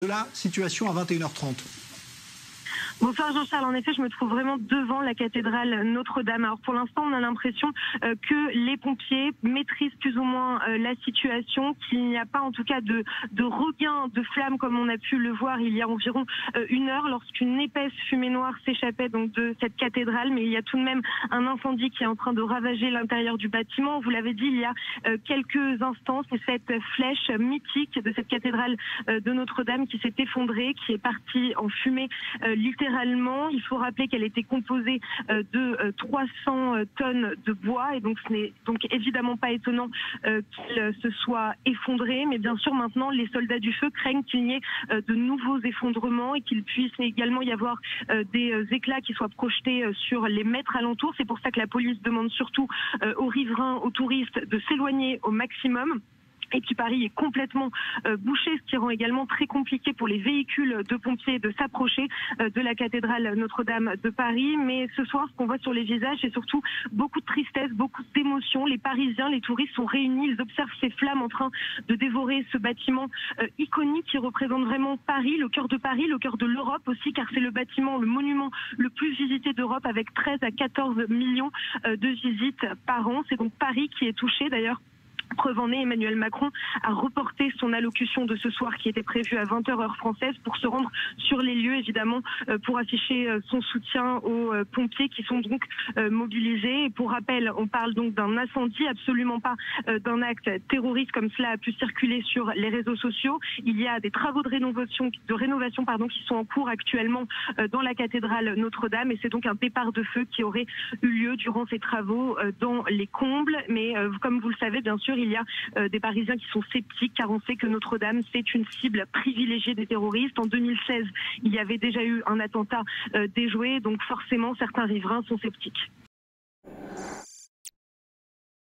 de la situation à 21h30. Bonsoir Jean-Charles, en effet je me trouve vraiment devant la cathédrale Notre-Dame. Alors pour l'instant on a l'impression que les pompiers maîtrisent plus ou moins la situation, qu'il n'y a pas en tout cas de regain de flammes comme on a pu le voir il y a environ une heure lorsqu'une épaisse fumée noire s'échappait donc de cette cathédrale, mais il y a tout de même un incendie qui est en train de ravager l'intérieur du bâtiment. Vous l'avez dit il y a quelques instants, c'est cette flèche mythique de cette cathédrale de Notre-Dame qui s'est effondrée, qui est partie en fumée littéralement. Il faut rappeler qu'elle était composée de 300 tonnes de bois et donc ce n'est donc évidemment pas étonnant qu'il se soit effondré, mais bien sûr maintenant les soldats du feu craignent qu'il y ait de nouveaux effondrements et qu'il puisse également y avoir des éclats qui soient projetés sur les mètres alentours. C'est pour ça que la police demande surtout aux riverains, aux touristes de s'éloigner au maximum. Et puis Paris est complètement bouché, ce qui rend également très compliqué pour les véhicules de pompiers de s'approcher de la cathédrale Notre-Dame de Paris. Mais ce soir, ce qu'on voit sur les visages, c'est surtout beaucoup de tristesse, beaucoup d'émotions. Les Parisiens, les touristes sont réunis, ils observent ces flammes en train de dévorer ce bâtiment iconique qui représente vraiment Paris, le cœur de l'Europe aussi, car c'est le bâtiment, le monument le plus visité d'Europe avec 13 à 14 millions de visites par an. C'est donc Paris qui est touché d'ailleurs. Preuve en est, Emmanuel Macron a reporté son allocution de ce soir qui était prévue à 20h heure française pour se rendre sur les lieux évidemment pour afficher son soutien aux pompiers qui sont donc mobilisés. Et pour rappel, on parle donc d'un incendie, absolument pas d'un acte terroriste comme cela a pu circuler sur les réseaux sociaux. Il y a des travaux de rénovation qui sont en cours actuellement dans la cathédrale Notre-Dame et c'est donc un départ de feu qui aurait eu lieu durant ces travaux dans les combles. Mais comme vous le savez, bien sûr, il y a des Parisiens qui sont sceptiques car on sait que Notre-Dame, c'est une cible privilégiée des terroristes. En 2016, il y avait déjà eu un attentat déjoué, donc forcément certains riverains sont sceptiques.